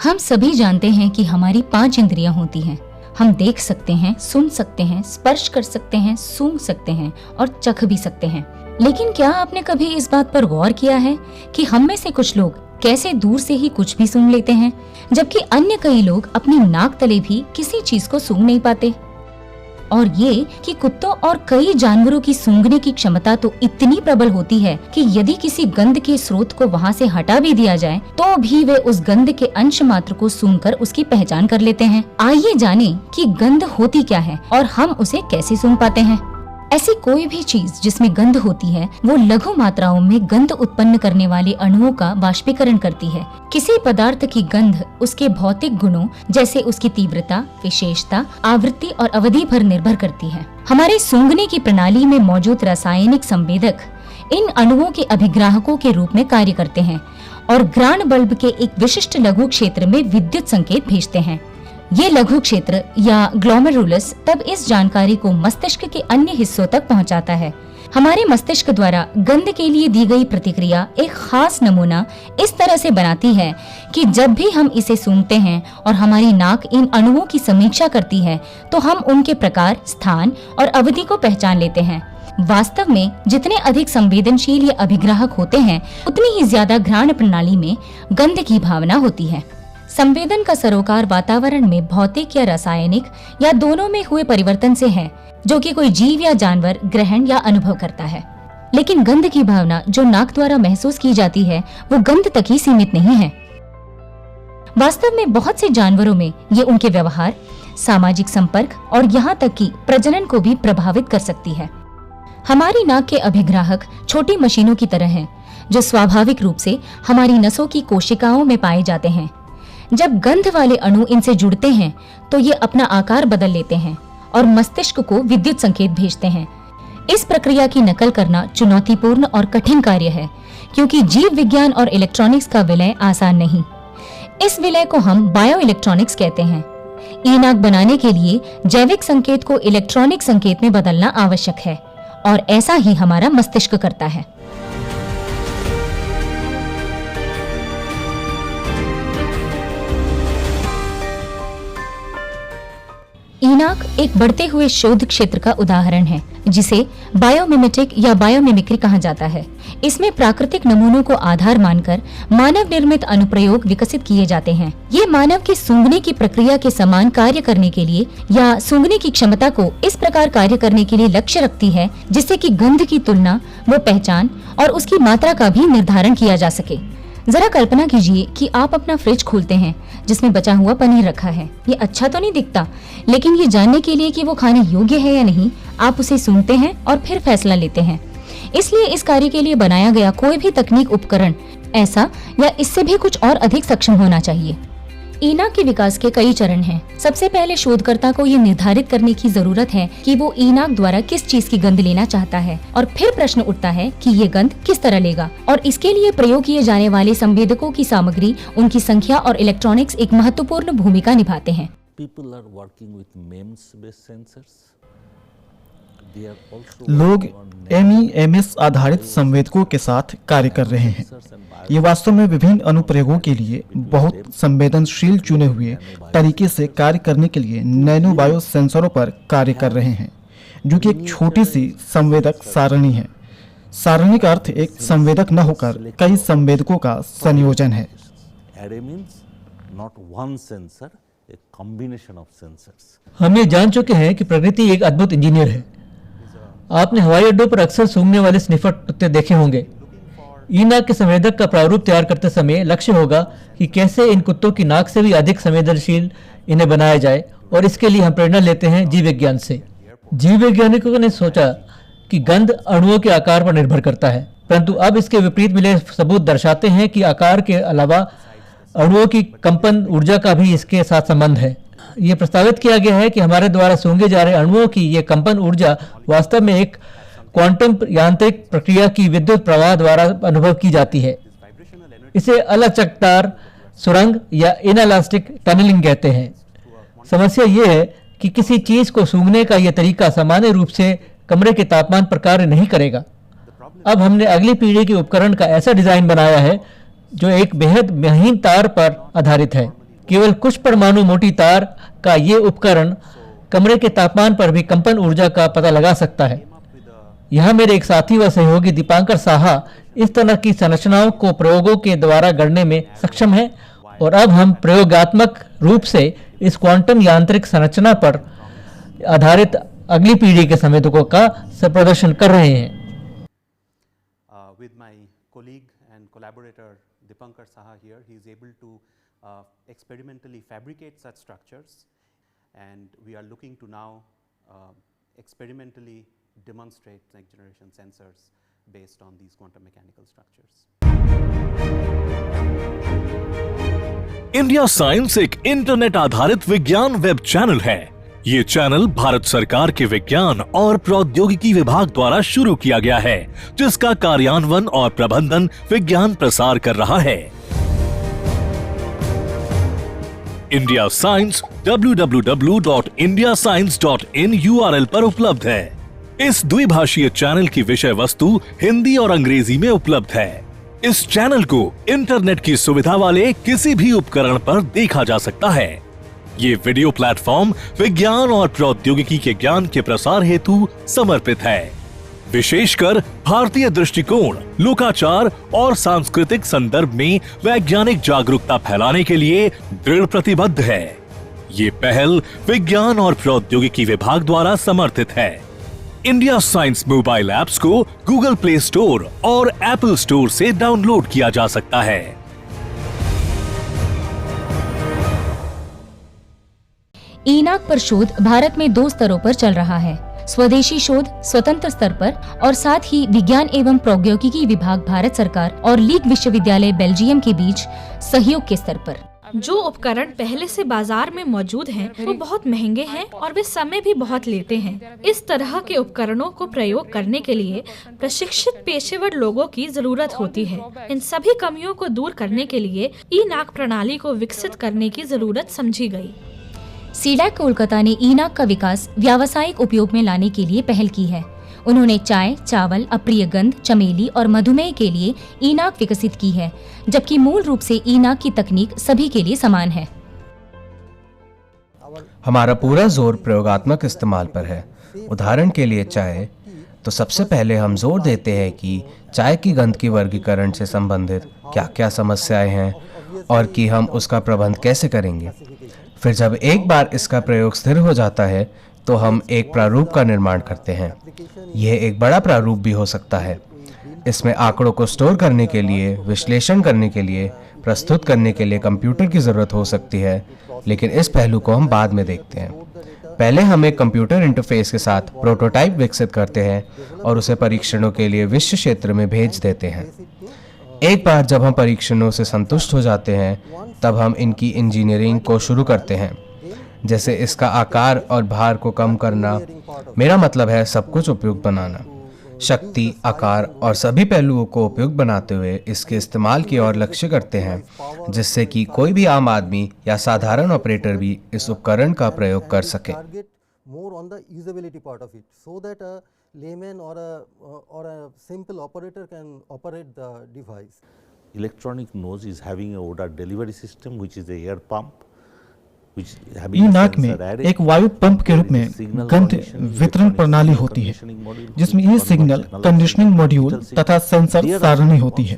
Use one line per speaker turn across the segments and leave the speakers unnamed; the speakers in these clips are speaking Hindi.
हम सभी जानते हैं कि हमारी 5 इंद्रियां होती हैं। हम देख सकते हैं, सुन सकते हैं, स्पर्श कर सकते हैं, सूंघ सकते हैं और चख भी सकते हैं। लेकिन क्या आपने कभी इस बात पर गौर किया है कि हम में से कुछ लोग कैसे दूर से ही कुछ भी सूंघ लेते हैं, जबकि अन्य कई लोग अपनी नाक तले भी किसी चीज को सूंघ नहीं पाते। और ये कि कुत्तों और कई जानवरों की सूंघने की क्षमता तो इतनी प्रबल होती है कि यदि किसी गंध के स्रोत को वहाँ से हटा भी दिया जाए तो भी वे उस गंध के अंश मात्र को सूंघकर उसकी पहचान कर लेते हैं। आइए जानें कि गंध होती क्या है और हम उसे कैसे सूंघ पाते हैं। ऐसी कोई भी चीज जिसमें गंध होती है वो लघु मात्राओं में गंध उत्पन्न करने वाले अणुओं का वाष्पीकरण करती है। किसी पदार्थ की गंध उसके भौतिक गुणों जैसे उसकी तीव्रता, विशेषता, आवृत्ति और अवधि पर निर्भर करती है। हमारे सूंघने की प्रणाली में मौजूद रासायनिक संवेदक इन अणुओं के अभिग्राहकों के रूप में कार्य करते हैं और घ्राण बल्ब के एक विशिष्ट लघु क्षेत्र में विद्युत संकेत भेजते हैं। ये लघु क्षेत्र या ग्लोमेरुलस तब इस जानकारी को मस्तिष्क के अन्य हिस्सों तक पहुंचाता है। हमारे मस्तिष्क द्वारा गंध के लिए दी गई प्रतिक्रिया एक खास नमूना इस तरह से बनाती है कि जब भी हम इसे सूंघते हैं और हमारी नाक इन अणुओं की समीक्षा करती है तो हम उनके प्रकार, स्थान और अवधि को पहचान लेते हैं। वास्तव में जितने अधिक संवेदनशील ये अभिग्राहक होते हैं उतनी ही ज्यादा घ्राण प्रणाली में गंध की भावना होती है। संवेदन का सरोकार वातावरण में भौतिक या रासायनिक या दोनों में हुए परिवर्तन से है, जो कि कोई जीव या जानवर ग्रहण या अनुभव करता है। लेकिन गंध की भावना जो नाक द्वारा महसूस की जाती है वो गंध तक ही सीमित नहीं है। वास्तव में बहुत से जानवरों में ये उनके व्यवहार, सामाजिक संपर्क और यहाँ तक कि प्रजनन को भी प्रभावित कर सकती है। हमारी नाक के अभिग्राहक छोटी मशीनों की तरह हैं, जो स्वाभाविक रूप से हमारी नसों की कोशिकाओं में पाए जाते हैं। जब गंध वाले अणु इनसे जुड़ते हैं तो ये अपना आकार बदल लेते हैं और मस्तिष्क को विद्युत संकेत भेजते हैं। इस प्रक्रिया की नकल करना चुनौतीपूर्ण और कठिन कार्य है, क्योंकि जीव विज्ञान और इलेक्ट्रॉनिक्स का विलय आसान नहीं। इस विलय को हम बायो इलेक्ट्रॉनिक्स कहते हैं। ई-नाक बनाने के लिए जैविक संकेत को इलेक्ट्रॉनिक संकेत में बदलना आवश्यक है और ऐसा ही हमारा मस्तिष्क करता है। ई-नाक एक बढ़ते हुए शोध क्षेत्र का उदाहरण है, जिसे बायोमिमेटिक या बायोमिमिक्री कहा जाता है। इसमें प्राकृतिक नमूनों को आधार मानकर मानव निर्मित अनुप्रयोग विकसित किए जाते हैं। ये मानव की सूंघने की प्रक्रिया के समान कार्य करने के लिए या सूंघने की क्षमता को इस प्रकार कार्य करने के लिए लक्ष्य रखती है जिससे कि गंध की तुलना, वो पहचान और उसकी मात्रा का भी निर्धारण किया जा सके। जरा कल्पना कीजिए कि आप अपना फ्रिज खोलते हैं जिसमें बचा हुआ पनीर रखा है। ये अच्छा तो नहीं दिखता, लेकिन ये जानने के लिए कि वो खाने योग्य है या नहीं, आप उसे सूंघते हैं और फिर फैसला लेते हैं। इसलिए इस कार्य के लिए बनाया गया कोई भी तकनीक उपकरण ऐसा या इससे भी कुछ और अधिक सक्षम होना चाहिए। ई-नाक के विकास के कई चरण हैं। सबसे पहले शोधकर्ता को ये निर्धारित करने की जरूरत है कि वो ई-नाक द्वारा किस चीज की गंध लेना चाहता है, और फिर प्रश्न उठता है कि ये गंध किस तरह लेगा, और इसके लिए प्रयोग किए जाने वाले संवेदकों की सामग्री, उनकी संख्या और इलेक्ट्रॉनिक्स एक महत्वपूर्ण भूमिका निभाते हैं।
लोग MEMS आधारित संवेदकों के साथ कार्य कर रहे हैं। ये वास्तव में विभिन्न अनुप्रयोगों के लिए बहुत संवेदनशील चुने हुए तरीके से कार्य करने के लिए नैनो बायो सेंसरों पर कार्य कर रहे हैं, जो कि एक छोटी सी संवेदक सारणी है। सारणी का अर्थ एक संवेदक न होकर कई संवेदकों का संयोजन है।
हम ये जान चुके हैं कि प्रकृति एक अद्भुत इंजीनियर है। आपने हवाई अड्डों पर अक्सर सूंघने वाले स्निफर कुत्ते देखे होंगे। ई-नाक के संवेदक का प्रारूप तैयार करते समय लक्ष्य होगा कि कैसे इन कुत्तों की नाक से भी अधिक संवेदनशील इन्हें बनाया जाए, और इसके लिए हम प्रेरणा लेते हैं जीव विज्ञान से। जीव वैज्ञानिकों ने सोचा कि गंध अणुओं के आकार पर निर्भर करता है, परंतु अब इसके विपरीत मिले सबूत दर्शाते हैं कि आकार के अलावा अणुओं की कंपन ऊर्जा का भी इसके साथ संबंध है। ये प्रस्तावित किया गया है कि हमारे द्वारा सूंघे जा रहे अणुओं की ये कंपन ऊर्जा वास्तव में एक क्वांटम यांत्रिक प्रक्रिया की विद्युत प्रवाह द्वारा अनुभव की जाती है। इसे अलचकदार सुरंग या इनएलास्टिक टनलिंग कहते हैं। समस्या ये है कि किसी चीज को सूंघने का यह तरीका सामान्य रूप से कमरे के तापमान पर कार्य नहीं करेगा। अब हमने अगली पीढ़ी के उपकरण का ऐसा डिजाइन बनाया है जो एक बेहद महीन तार पर आधारित है। केवल कुछ परमाणु मोटी तार का ये उपकरण कमरे के तापमान पर भी कंपन ऊर्जा का पता लगा सकता है। यहाँ मेरे एक साथी व सहयोगी दीपांकर साहा इस तरह की संरचनाओं को प्रयोगों के द्वारा गढ़ने में सक्षम है और अब हम प्रयोगात्मक रूप से इस क्वांटम यांत्रिक संरचना पर आधारित अगली पीढ़ी के संवेदकों का प्रदर्शन कर रहे हैं।
With my colleague and collaborator Dipankar Saha here, he is able to experimentally fabricate such structures, and we are looking to now experimentally demonstrate next generation sensors based on these quantum mechanical structures.
India science एक इंटरनेट आधारित विज्ञान वेब चैनल है। ये चैनल भारत सरकार के विज्ञान और प्रौद्योगिकी विभाग द्वारा शुरू किया गया है, जिसका कार्यान्वयन और प्रबंधन विज्ञान प्रसार कर रहा है। इंडिया साइंस www.indiascience.in URL पर उपलब्ध है। इस द्विभाषीय चैनल की विषय वस्तु हिंदी और अंग्रेजी में उपलब्ध है। इस चैनल को इंटरनेट की सुविधा वाले किसी भी उपकरण पर देखा जा सकता है। ये वीडियो प्लेटफॉर्म विज्ञान और प्रौद्योगिकी के ज्ञान के प्रसार हेतु समर्पित है। विशेषकर भारतीय दृष्टिकोण, लोकाचार और सांस्कृतिक संदर्भ में वैज्ञानिक जागरूकता फैलाने के लिए दृढ़ प्रतिबद्ध है। ये पहल विज्ञान और प्रौद्योगिकी विभाग द्वारा समर्थित है। इंडिया साइंस मोबाइल ऐप्स को गूगल प्ले स्टोर और एप्पल स्टोर से डाउनलोड किया जा सकता है।
ईनाक पर शोध भारत में 2 स्तरों पर चल रहा है, स्वदेशी शोध स्वतंत्र स्तर पर और साथ ही विज्ञान एवं प्रौद्योगिकी विभाग भारत सरकार और लीग विश्वविद्यालय बेल्जियम के बीच सहयोग के स्तर पर।
जो उपकरण पहले से बाजार में मौजूद हैं, वो बहुत महंगे हैं और वे समय भी बहुत लेते हैं। इस तरह के उपकरणों को प्रयोग करने के लिए प्रशिक्षित पेशेवर लोगों की जरूरत होती है। इन सभी कमियों को दूर करने के लिए ई-नाक प्रणाली को विकसित करने की जरूरत समझी गई।
सीडैक कोलकाता ने ई-नाक का विकास व्यावसायिक उपयोग में लाने के लिए पहल की है। उन्होंने चाय, चावल, अप्रिय गंध, चमेली और मधुमेह के लिए ई-नाक विकसित की है, जबकि मूल रूप से ई-नाक की तकनीक सभी के लिए समान है।
हमारा पूरा जोर प्रयोगात्मक इस्तेमाल पर है। उदाहरण के लिए चाय, तो सबसे पहले हम जोर देते हैं कि चाय की गंध की वर्गीकरण से संबंधित क्या क्या समस्याएं हैं और कि हम उसका प्रबंध कैसे करेंगे। फिर जब एक बार इसका प्रयोग स्थिर हो जाता है तो हम एक प्रारूप का निर्माण करते हैं। यह एक बड़ा प्रारूप भी हो सकता है। इसमें आंकड़ों को स्टोर करने के लिए, विश्लेषण करने के लिए, प्रस्तुत करने के लिए कंप्यूटर की ज़रूरत हो सकती है, लेकिन इस पहलू को हम बाद में देखते हैं। पहले हम एक कंप्यूटर इंटरफेस के साथ प्रोटोटाइप विकसित करते हैं और उसे परीक्षणों के लिए विश्व क्षेत्र में भेज देते हैं। एक बार जब हम परीक्षणों से संतुष्ट हो जाते हैं, तब हम इनकी इंजीनियरिंग को शुरू करते हैं, जैसे इसका आकार और भार को कम करना। मेरा मतलब है सब कुछ उपयुक्त बनाना। शक्ति, आकार और सभी पहलुओं को उपयुक्त बनाते हुए इसके इस्तेमाल की ओर लक्ष्य करते हैं, जिससे कि कोई भी आम आदमी या साधारण ऑपरेटर भी इस उपकरण का प्रयोग कर सके।
Electronic nose is having a odor delivery system, which is a air pump.
ई-नाक में एक वायु पंप के रूप में गंध वितरण प्रणाली होती है, जिसमें ई सिग्नल कंडीशनिंग मॉड्यूल तथा सेंसर सारणी होती है,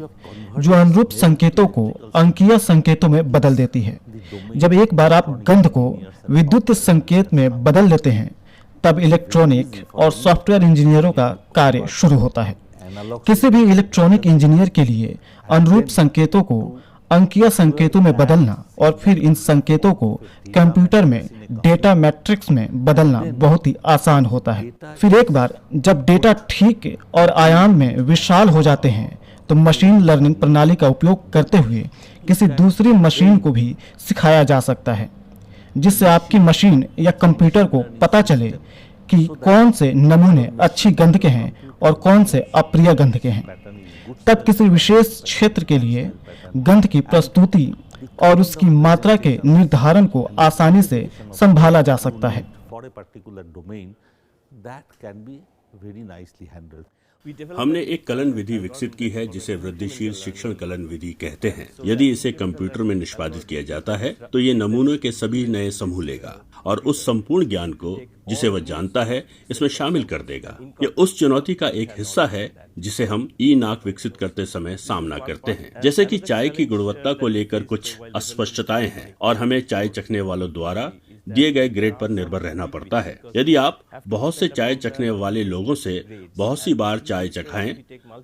जो अनुरूप संकेतों को अंकीय संकेतों में बदल देती है। जब एक बार आप गंध को विद्युत संकेत में बदल देते हैं, तब इलेक्ट्रॉनिक और सॉफ्टवेयर इंजीनियरों का कार्य शुरू होता है। किसी भी इलेक्ट्रॉनिक इंजीनियर के लिए अनुरूप संकेतों को अंकीय संकेतों में बदलना और फिर इन संकेतों को कंप्यूटर में डेटा मैट्रिक्स में बदलना बहुत ही आसान होता है। फिर एक बार जब डेटा ठीक और आयाम में विशाल हो जाते हैं, तो मशीन लर्निंग प्रणाली का उपयोग करते हुए किसी दूसरी मशीन को भी सिखाया जा सकता है, जिससे आपकी मशीन या कंप्यूटर को पता चले कि कौन से नमूने अच्छी गंध के हैं और कौन से अप्रिय गंध के हैं। तब किसी विशेष क्षेत्र के लिए गंध की प्रस्तुति और उसकी मात्रा के निर्धारण को आसानी से संभाला जा सकता है।
हमने एक कलन विधि विकसित की है जिसे वृद्धिशील शिक्षण कलन विधि कहते हैं। यदि इसे कंप्यूटर में निष्पादित किया जाता है तो ये नमूनों के सभी नए समूह लेगा और उस संपूर्ण ज्ञान को जिसे वह जानता है इसमें शामिल कर देगा। ये उस चुनौती का एक हिस्सा है जिसे हम ई नाक विकसित करते समय सामना करते हैं। जैसे कि चाय की गुणवत्ता को लेकर कुछ अस्पष्टताएं हैं और हमें चाय चखने वालों द्वारा दिए गए ग्रेड पर निर्भर रहना पड़ता है। यदि आप बहुत से चाय चखने वाले लोगों से बहुत सी बार चाय चखाएं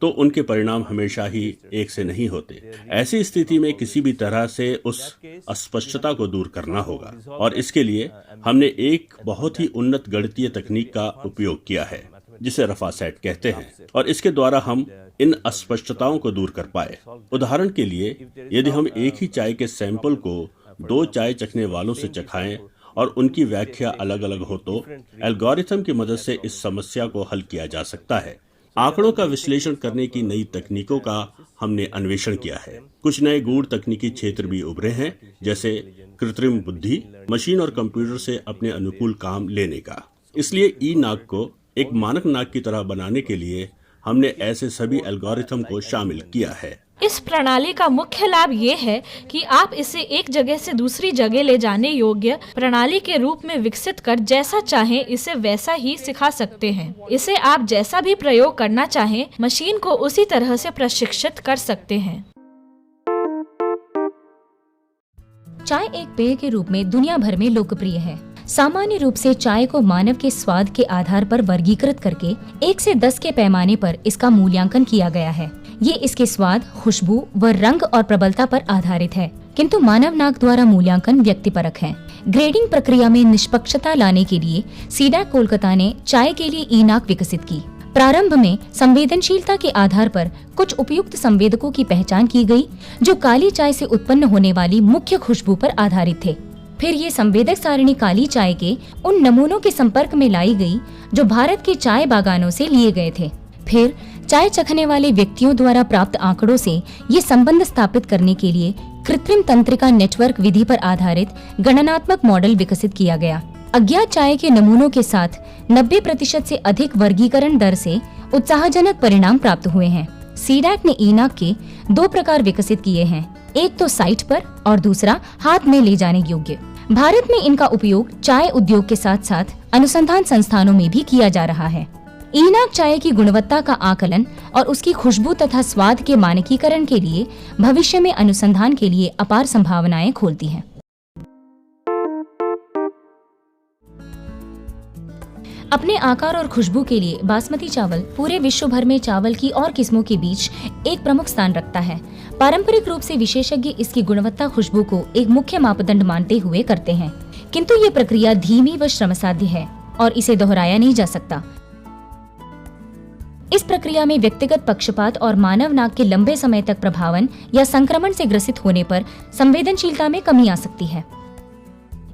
तो उनके परिणाम हमेशा ही एक से नहीं होते। ऐसी स्थिति में किसी भी तरह से उस अस्पष्टता को दूर करना होगा और इसके लिए हमने एक बहुत ही उन्नत गणितीय तकनीक का उपयोग किया है जिसे रफा सेट कहते हैं और इसके द्वारा हम इन अस्पष्टताओं को दूर कर पाए। उदाहरण के लिए यदि हम एक ही चाय के सैंपल को दो चाय चखने वालों से चखाएं और उनकी व्याख्या अलग अलग हो तो एल्गोरिथम की मदद से इस समस्या को हल किया जा सकता है। आंकड़ों का विश्लेषण करने की नई तकनीकों का हमने अन्वेषण किया है। कुछ नए गूढ़ तकनीकी क्षेत्र भी उभरे हैं जैसे कृत्रिम बुद्धि, मशीन और कंप्यूटर से अपने अनुकूल काम लेने का। इसलिए ई नाक को एक मानक नाक की तरह बनाने के लिए हमने ऐसे सभी एल्गोरिथम को शामिल किया है।
इस प्रणाली का मुख्य लाभ ये है कि आप इसे एक जगह से दूसरी जगह ले जाने योग्य प्रणाली के रूप में विकसित कर जैसा चाहें इसे वैसा ही सिखा सकते हैं। इसे आप जैसा भी प्रयोग करना चाहें मशीन को उसी तरह से प्रशिक्षित कर सकते हैं।
चाय एक पेय के रूप में दुनिया भर में लोकप्रिय है। सामान्य रूप से चाय को मानव के स्वाद के आधार पर वर्गीकृत करके 1 से 10 के पैमाने पर इसका मूल्यांकन किया गया है। ये इसके स्वाद, खुशबू व रंग और प्रबलता पर आधारित है, किंतु मानव नाक द्वारा मूल्यांकन व्यक्तिपरक है। ग्रेडिंग प्रक्रिया में निष्पक्षता लाने के लिए सीडैक कोलकाता ने चाय के लिए ई नाक विकसित की। प्रारंभ में संवेदनशीलता के आधार पर कुछ उपयुक्त संवेदकों की पहचान की गई जो काली चाय से उत्पन्न होने वाली मुख्य खुशबू पर आधारित थे। फिर ये संवेदक सारणी काली चाय के उन नमूनों के संपर्क में लाई गई जो भारत के चाय बागानों से लिए गए थे। फिर चाय चखने वाले व्यक्तियों द्वारा प्राप्त आंकड़ों से ये संबंध स्थापित करने के लिए कृत्रिम तंत्रिका नेटवर्क विधि पर आधारित गणनात्मक मॉडल विकसित किया गया। अज्ञात चाय के नमूनों के साथ 90% से अधिक वर्गीकरण दर से उत्साहजनक परिणाम प्राप्त हुए हैं। सीडैक ने ई नाक के 2 प्रकार विकसित किए हैं, एक तो साइट पर और दूसरा हाथ में ले जाने योग्य। भारत में इनका उपयोग चाय उद्योग के साथ साथ अनुसंधान संस्थानों में भी किया जा रहा है। ई नाक चाय की गुणवत्ता का आकलन और उसकी खुशबू तथा स्वाद के मानकीकरण के लिए भविष्य में अनुसंधान के लिए अपार संभावनाएं खोलती है। अपने आकार और खुशबू के लिए बासमती चावल पूरे विश्व भर में चावल की और किस्मों के बीच एक प्रमुख स्थान रखता है। पारंपरिक रूप से विशेषज्ञ इसकी गुणवत्ता खुशबू को एक मुख्य मापदंड मानते हुए करते हैं, किंतु ये प्रक्रिया धीमी व श्रमसाध्य है और इसे दोहराया नहीं जा सकता। इस प्रक्रिया में व्यक्तिगत पक्षपात और मानव नाक के लंबे समय तक प्रभावन या संक्रमण से ग्रसित होने पर संवेदनशीलता में कमी आ सकती है।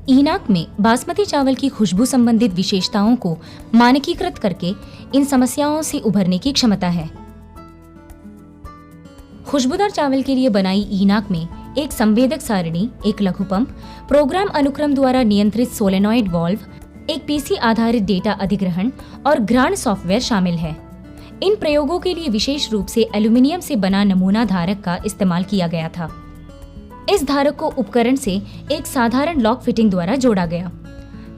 ई नाक में बासमती चावल की खुशबू संबंधित विशेषताओं को मानकीकृत करके इन समस्याओं से उभरने की क्षमता है। खुशबूदार चावल के लिए बनाई ई नाक में एक संवेदक सारणी, एक लघु पंप, प्रोग्राम अनुक्रम द्वारा नियंत्रित सोलेनॉइड वाल्व, एक पीसी आधारित डेटा अधिग्रहण और घ्राण सॉफ्टवेयर शामिल है। इन प्रयोगों के लिए विशेष रूप से एल्यूमिनियम से बना नमूना धारक का इस्तेमाल किया गया था। इस धारक को उपकरण से एक साधारण लॉक फिटिंग द्वारा जोड़ा गया।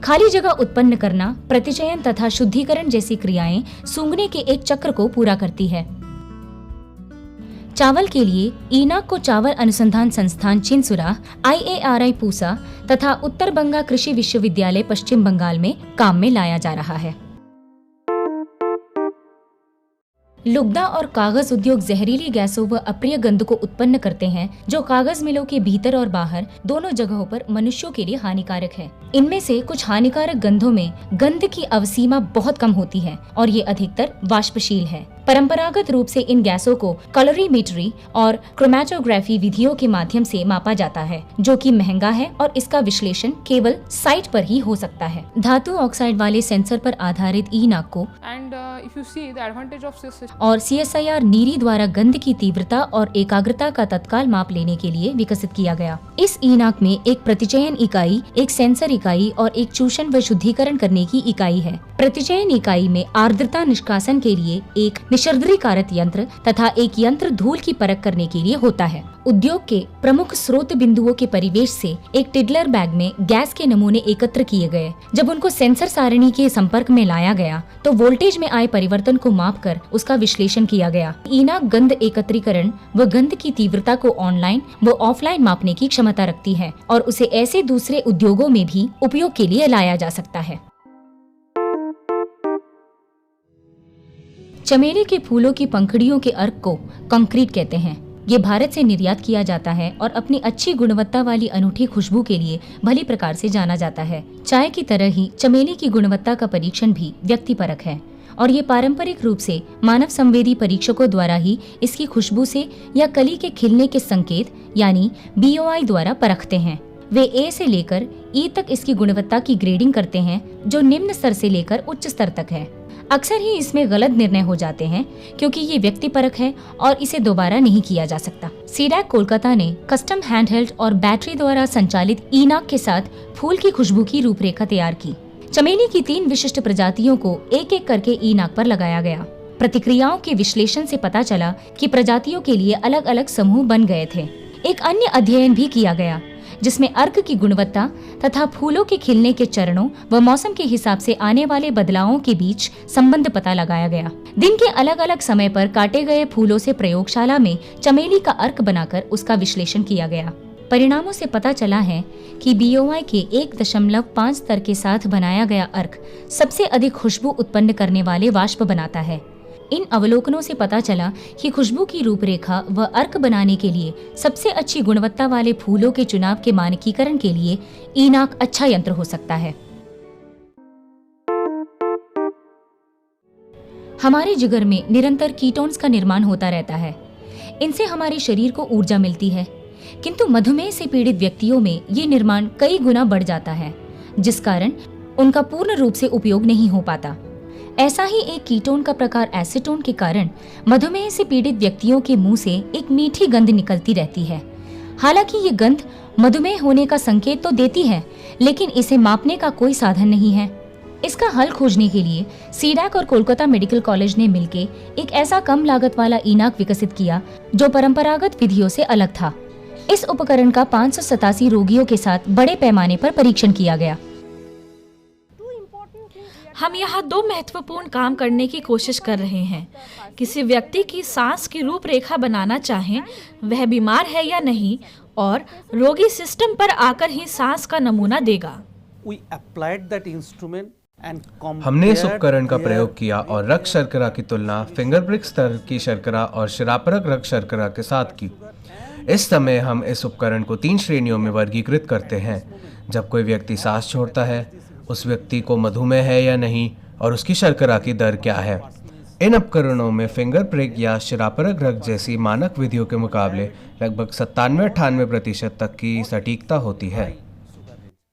खाली जगह उत्पन्न करना, प्रतिचयन तथा शुद्धिकरण जैसी क्रियाएं सूंघने के एक चक्र को पूरा करती है। चावल के लिए ई नाक को चावल अनुसंधान संस्थान चिनसुरा, IARI पूसा तथा उत्तर बंगा कृषि विश्वविद्यालय पश्चिम बंगाल में काम में लाया जा रहा है। लुगदा और कागज उद्योग जहरीली गैसों व अप्रिय गंध को उत्पन्न करते हैं जो कागज मिलों के भीतर और बाहर दोनों जगहों पर मनुष्यों के लिए हानिकारक है। इनमें से कुछ हानिकारक गंधों में गंध की अवसीमा बहुत कम होती है और ये अधिकतर वाष्पशील है। परंपरागत रूप से इन गैसों को कैलोरीमेट्री और क्रोमैटोग्राफी विधियों के माध्यम से मापा जाता है, जो कि महंगा है और इसका विश्लेषण केवल साइट पर ही हो सकता है। धातु ऑक्साइड वाले सेंसर पर आधारित ई नाक को और CSIR नीरी द्वारा गंध की तीव्रता और एकाग्रता का तत्काल माप लेने के लिए विकसित किया गया। इस ई नाक में एक प्रतिचयन इकाई, एक सेंसर इकाई और एक चूषण व शुद्धिकरण करने की इकाई है। प्रतिचयन इकाई में आर्द्रता निष्कासन के लिए एक निशर्द्रीकारक यंत्र तथा एक यंत्र धूल की परख करने के लिए होता है। उद्योग के प्रमुख स्रोत बिंदुओं के परिवेश से एक टिडलर बैग में गैस के नमूने एकत्र किए गए। जब उनको सेंसर सारणी के संपर्क में लाया गया तो वोल्टेज में आए परिवर्तन को मापकर उसका विश्लेषण किया गया। ईनाक गंध एकत्रीकरण व गंध की तीव्रता को ऑनलाइन व ऑफलाइन मापने की क्षमता रखती है और उसे ऐसे दूसरे उद्योगों में भी उपयोग के लिए लाया जा सकता है। चमेली के फूलों की पंखुड़ियों के अर्क को कंक्रीट कहते हैं। ये भारत से निर्यात किया जाता है और अपनी अच्छी गुणवत्ता वाली अनूठी खुशबू के लिए भली प्रकार से जाना जाता है। चाय की तरह ही चमेली की गुणवत्ता का परीक्षण भी व्यक्तिपरक है और ये पारंपरिक रूप से मानव संवेदी परीक्षकों द्वारा ही इसकी खुशबू से या कली के खिलने के संकेत यानी BOI द्वारा परखते हैं। वे A से लेकर E तक इसकी गुणवत्ता की ग्रेडिंग करते हैं, जो निम्न स्तर से लेकर उच्च स्तर तक है। अक्सर ही इसमें गलत निर्णय हो जाते हैं क्योंकि ये व्यक्तिपरक है और इसे दोबारा नहीं किया जा सकता। सीडैक कोलकाता ने कस्टम हैंडहेल्ड और बैटरी द्वारा संचालित ईनाक के साथ फूल की खुशबू की रूपरेखा तैयार की। चमेली की 3 विशिष्ट प्रजातियों को एक एक करके ईनाक पर लगाया गया। प्रतिक्रियाओं के विश्लेषण से पता चला कि प्रजातियों के लिए अलग अलग समूह बन गए थे। एक अन्य अध्ययन भी किया गया जिसमें अर्क की गुणवत्ता तथा फूलों के खिलने के चरणों व मौसम के हिसाब से आने वाले बदलावों के बीच संबंध पता लगाया गया। दिन के अलग अलग समय पर काटे गए फूलों से प्रयोगशाला में चमेली का अर्क बनाकर उसका विश्लेषण किया गया। परिणामों से पता चला है कि BOI के 1.5 स्तर के साथ बनाया गया अर्क सबसे अधिक खुशबू उत्पन्न करने वाले वाष्प बनाता है। इन अवलोकनों से पता चला कि खुशबू की रूपरेखा व अर्क बनाने के लिए सबसे अच्छी गुणवत्ता वाले फूलों के चुनाव के मानकीकरण के लिए ईनाक अच्छा यंत्र हो सकता है। हमारे जिगर में निरंतर कीटोन्स का निर्माण होता रहता है। इनसे हमारे शरीर को ऊर्जा मिलती है, किंतु मधुमेह से पीड़ित व्यक्तियों में ये निर्माण कई गुना बढ़ जाता है, जिस कारण उनका पूर्ण रूप से उपयोग नहीं हो पाता। ऐसा ही एक कीटोन का प्रकार एसीटोन के कारण मधुमेह से पीड़ित व्यक्तियों के मुंह से एक मीठी गंध निकलती रहती है। हालांकि ये गंध मधुमेह होने का संकेत तो देती है, लेकिन इसे मापने का कोई साधन नहीं है। इसका हल खोजने के लिए सीडैक और कोलकाता मेडिकल कॉलेज ने मिलकर एक ऐसा कम लागत वाला ईनाक विकसित किया जो परंपरागत विधियों से अलग था। इस उपकरण का 587 रोगियों के साथ बड़े पैमाने पर परीक्षण किया गया।
हम यहाँ 2 महत्वपूर्ण काम करने की कोशिश कर रहे हैं। किसी व्यक्ति की सांस की रूपरेखा बनाना चाहें, वह बीमार है या नहीं, और रोगी सिस्टम पर आकर ही सांस का नमूना देगा।
हमने इस उपकरण का प्रयोग किया और रक्त शर्करा की तुलना फिंगर प्रिक स्तर की शर्करा और शिरापरक रक्त शर्करा के साथ की। इस समय हम इस उपकरण को 3 श्रेणियों में वर्गीकृत करते हैं। जब कोई व्यक्ति सांस छोड़ता है, उस व्यक्ति को मधुमेह है या नहीं और उसकी शर्करा की दर क्या है। इन उपकरणों में फिंगर प्रिक या शिरापरक रक्त जैसी मानक विधियों के मुकाबले लगभग 97-98% तक की सटीकता होती है।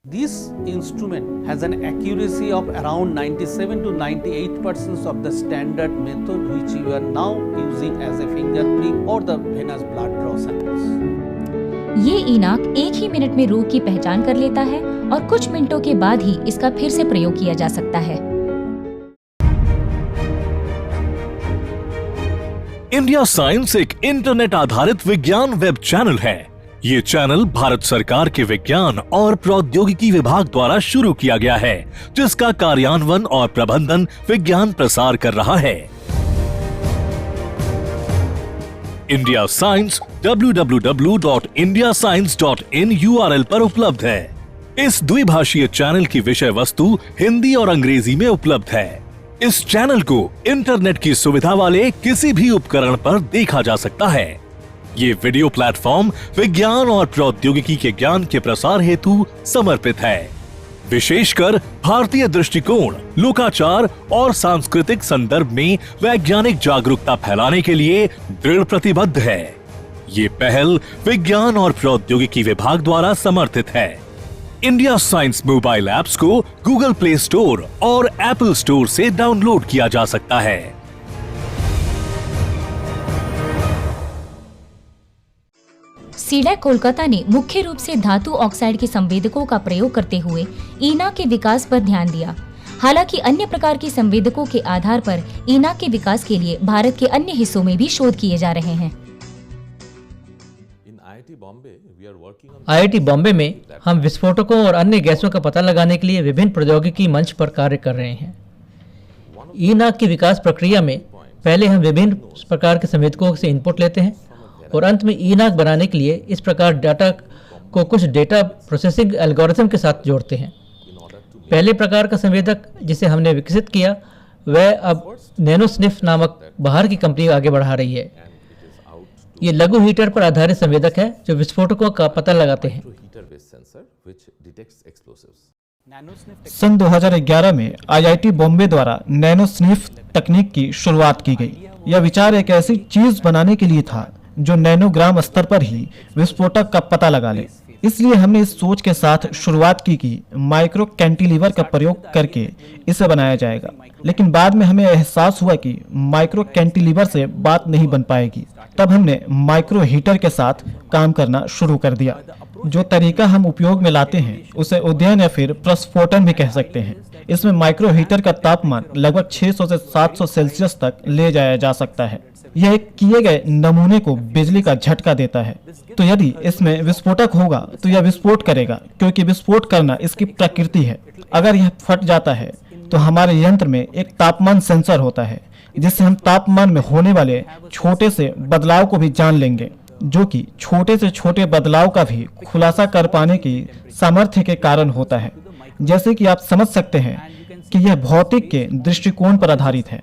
This instrument has an accuracy of around 97 to 98% of the standard method which we are now using as a finger prick or the venous blood draw samples.
ये ईनाक 1 ही मिनट में रोग की पहचान कर लेता है और कुछ मिनटों के बाद ही इसका फिर से प्रयोग किया जा सकता है।
इंडिया साइंस एक इंटरनेट आधारित विज्ञान वेब चैनल है। ये चैनल भारत सरकार के विज्ञान और प्रौद्योगिकी विभाग द्वारा शुरू किया गया है, जिसका कार्यान्वयन और प्रबंधन विज्ञान प्रसार कर रहा है। इंडिया साइंस www.indiascience.in URL पर उपलब्ध है। इस द्विभाषीय चैनल की विषय वस्तु हिंदी और अंग्रेजी में उपलब्ध है। इस चैनल को इंटरनेट की सुविधा वाले किसी भी उपकरण पर देखा जा सकता है। ये वीडियो प्लेटफॉर्म विज्ञान और प्रौद्योगिकी के ज्ञान के प्रसार हेतु समर्पित है। विशेषकर भारतीय दृष्टिकोण, लोकाचार और सांस्कृतिक संदर्भ में वैज्ञानिक जागरूकता फैलाने के लिए दृढ़ प्रतिबद्ध है। ये पहल विज्ञान और प्रौद्योगिकी विभाग द्वारा समर्थित है। इंडिया साइंस मोबाइल ऐप्स को गूगल प्ले स्टोर और एप्पल स्टोर से डाउनलोड किया जा सकता है।
सीडैक कोलकाता ने मुख्य रूप से धातु ऑक्साइड के संवेदकों का प्रयोग करते हुए ईनाक के विकास पर ध्यान दिया। हालांकि अन्य प्रकार के संवेदकों के आधार पर ईनाक के विकास के लिए भारत के अन्य हिस्सों में भी शोध किए जा रहे हैं।
IIT बॉम्बे में हम विस्फोटकों और अन्य गैसों का पता लगाने के लिए विभिन्न प्रौद्योगिकी मंच पर कार्य कर रहे हैं। ईनाक की विकास प्रक्रिया में पहले हम विभिन्न प्रकार के संवेदकों से इनपुट लेते हैं और अंत में ईनाक बनाने के लिए इस प्रकार डाटा को कुछ डेटा प्रोसेसिंग एल्गोरिथम के साथ जोड़ते हैं। पहले प्रकार का संवेदक जिसे हमने विकसित किया वह अब नैनोस्निफ नामक बाहर की कंपनी आगे बढ़ा रही है। ये लघु हीटर पर आधारित संवेदक है जो विस्फोटकों का पता लगाते हैं।
सन 2011 में IIT बॉम्बे द्वारा नैनोस्निफ तकनीक की शुरुआत की गई। यह विचार एक ऐसी चीज बनाने के लिए था जो नैनोग्राम स्तर पर ही विस्फोटक का पता लगा ले। इसलिए हमने इस सोच के साथ शुरुआत की कि माइक्रो कैंटिलीवर का प्रयोग करके इसे बनाया जाएगा, लेकिन बाद में हमें एहसास हुआ कि माइक्रो कैंटिलीवर से बात नहीं बन पाएगी। तब हमने माइक्रो हीटर के साथ काम करना शुरू कर दिया। जो तरीका हम उपयोग में लाते हैं उसे उद्यन या फिर प्रस्फोटन भी कह सकते हैं। इसमें माइक्रो हीटर का तापमान लगभग 600 से 700 सेल्सियस तक ले जाया जा सकता है। यह एक किए गए नमूने को बिजली का झटका देता है। तो यदि इसमें विस्फोटक होगा तो यह विस्फोट करेगा, क्योंकि विस्फोट करना इसकी प्रकृति है। अगर यह फट जाता है तो हमारे यंत्र में एक तापमान सेंसर होता है जिससे हम तापमान में होने वाले छोटे से बदलाव को भी जान लेंगे, जो कि छोटे से छोटे बदलाव का भी खुलासा कर पाने की सामर्थ्य के कारण होता है। जैसे कि आप समझ सकते हैं कि यह भौतिक के दृष्टिकोण पर आधारित है।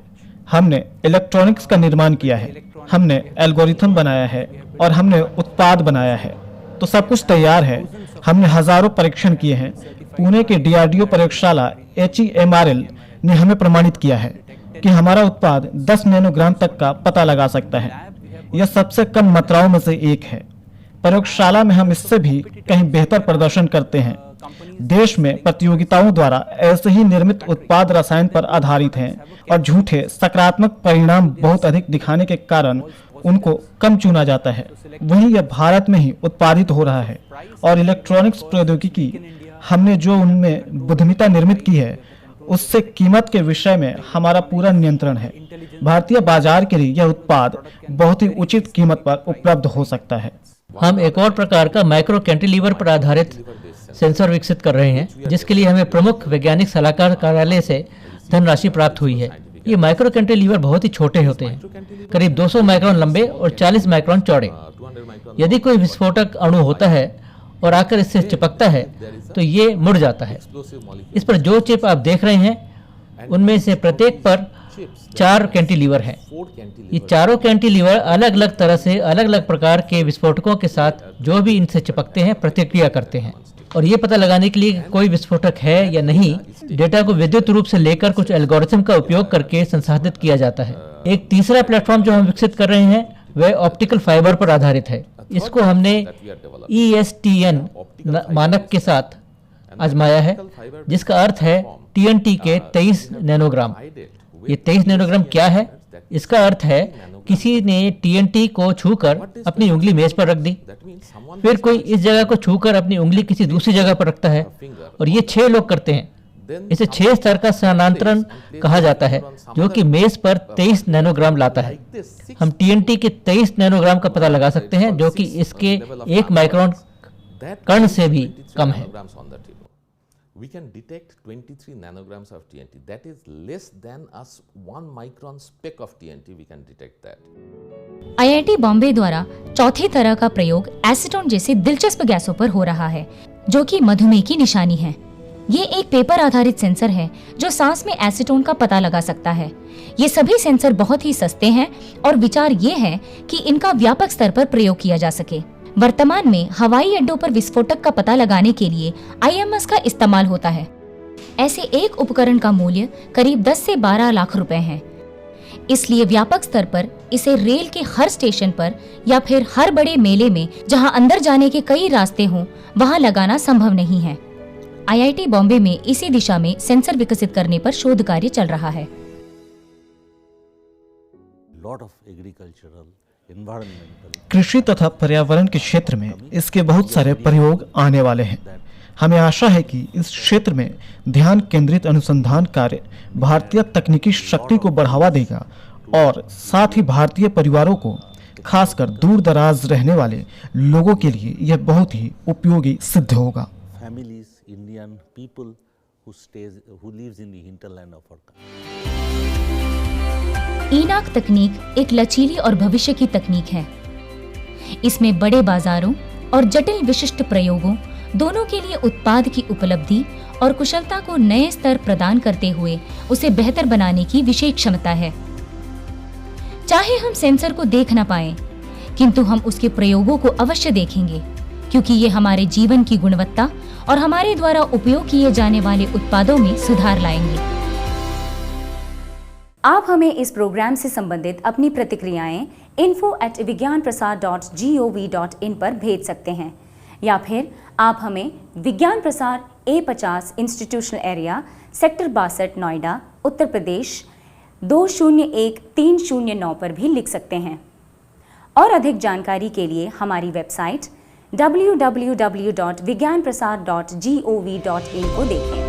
हमने इलेक्ट्रॉनिक्स का निर्माण किया है, हमने एल्गोरिथम बनाया है और हमने उत्पाद बनाया है। तो सब कुछ तैयार है। हमने हजारों परीक्षण किए हैं। पुणे के DRDO प्रयोगशाला HEMRL ने हमें प्रमाणित किया है कि हमारा उत्पाद 10 नैनोग्राम तक का पता लगा सकता है। यह सबसे कम मात्राओं में से एक है। प्रयोगशाला में हम इससे भी कहीं बेहतर प्रदर्शन करते हैं। देश में प्रतियोगिताओं द्वारा ऐसे ही निर्मित उत्पाद रसायन पर आधारित हैं और झूठे सकारात्मक परिणाम बहुत अधिक दिखाने के कारण उनको कम चुना जाता है। वहीं यह भारत में ही उत्पादित हो रहा है और इलेक्ट्रॉनिक्स प्रौद्योगिकी हमने जो उनमें बुद्धिमत्ता निर्मित की है उससे कीमत के विषय में हमारा पूरा नियंत्रण है। भारतीय बाजार के लिए यह उत्पाद बहुत ही उचित कीमत पर उपलब्ध हो सकता है।
हम एक और प्रकार का माइक्रो कैंटिलीवर पर आधारित सेंसर विकसित कर रहे हैं, जिसके लिए हमें प्रमुख वैज्ञानिक सलाहकार कार्यालय से धनराशि प्राप्त हुई है। ये माइक्रो कैंटिलीवर बहुत ही छोटे होते हैं, करीब 200 माइक्रोन लंबे और 40 माइक्रोन चौड़े। यदि कोई विस्फोटक अणु होता है और आकर इससे चिपकता है तो ये मुड़ जाता है। इस पर जो चिप आप देख रहे हैं उनमें से प्रत्येक पर 4 कैंटिलीवर हैं। ये चारों कैंटिलीवर अलग अलग तरह से अलग अलग प्रकार के विस्फोटकों के साथ जो भी इनसे चिपकते हैं प्रतिक्रिया करते हैं, और ये पता लगाने के लिए कि कोई विस्फोटक है या नहीं, डेटा को विद्युत रूप से लेकर कुछ एल्गोरिथम का उपयोग करके संसाधित किया जाता है। एक तीसरा प्लेटफॉर्म जो हम विकसित कर रहे हैं वह ऑप्टिकल फाइबर पर आधारित है। इसको हमने ESTN मानक के साथ आजमाया है, जिसका अर्थ है TNT के 23 नैनोग्राम। ये 23 नैनोग्राम क्या है? इसका अर्थ है किसी ने TNT को छूकर अपनी उंगली मेज पर रख दी, फिर कोई इस जगह को छूकर अपनी उंगली किसी दूसरी जगह पर रखता है, और ये 6 लोग करते हैं। इसे 6 स्तर का स्थानांतरण कहा जाता है, जो कि मेज पर 23 नैनोग्राम लाता है। हम TNT के 23 नैनोग्राम का पता लगा सकते हैं, जो कि इसके 1 माइक्रोन कण से भी कम है।
We can detect 23 nanograms of TNT. That is less than a 1 micron speck of TNT. We can detect that.
IIT Bombay द्वारा चौथी तरह का प्रयोग एसीटोन जैसी दिलचस्प गैसों पर हो रहा है, जो कि मधुमेह की निशानी है। ये एक पेपर आधारित सेंसर है जो सांस में एसीटोन का पता लगा सकता है। ये सभी सेंसर बहुत ही सस्ते हैं और विचार ये है कि इनका व्यापक स्तर पर प्रयोग किया जा सके। वर्तमान में हवाई अड्डों पर विस्फोटक का पता लगाने के लिए IMS का इस्तेमाल होता है। ऐसे एक उपकरण का मूल्य करीब 10 से 12 लाख रुपए है। इसलिए व्यापक स्तर पर इसे रेल के हर स्टेशन पर या फिर हर बड़े मेले में जहां अंदर जाने के कई रास्ते हों वहां लगाना संभव नहीं है। IIT बॉम्बे में इसी दिशा में सेंसर विकसित करने पर शोध कार्य चल रहा है।
कृषि तथा पर्यावरण के क्षेत्र में इसके बहुत सारे प्रयोग आने वाले हैं। हमें आशा है कि इस क्षेत्र में ध्यान केंद्रित अनुसंधान कार्य भारतीय तकनीकी शक्ति को बढ़ावा देगा और साथ ही भारतीय परिवारों को, खासकर दूर दराज रहने वाले लोगों के लिए यह बहुत ही उपयोगी सिद्ध होगा।
Families, Indian people who lives in the hinterland of our country.
ईनाक तकनीक एक लचीली और भविष्य की तकनीक है। इसमें बड़े बाजारों और जटिल विशिष्ट प्रयोगों दोनों के लिए उत्पाद की उपलब्धि और कुशलता को नए स्तर प्रदान करते हुए उसे बेहतर बनाने की विशेष क्षमता है। चाहे हम सेंसर को देख ना पाएं, किंतु हम उसके प्रयोगों को अवश्य देखेंगे, क्योंकि ये हमारे जीवन की गुणवत्ता और हमारे द्वारा उपयोग किए जाने वाले उत्पादों में सुधार लाएंगे।
आप हमें इस प्रोग्राम से संबंधित अपनी प्रतिक्रियाएं info@vigyanprasar.gov.in पर भेज सकते हैं, या फिर आप हमें Vigyan Prasar A50 institutional area, sector 62, Noida, Uttar Pradesh 201309 पर भी लिख सकते हैं। और अधिक जानकारी के लिए हमारी वेबसाइट www.vigyanprasar.gov.in को देखें।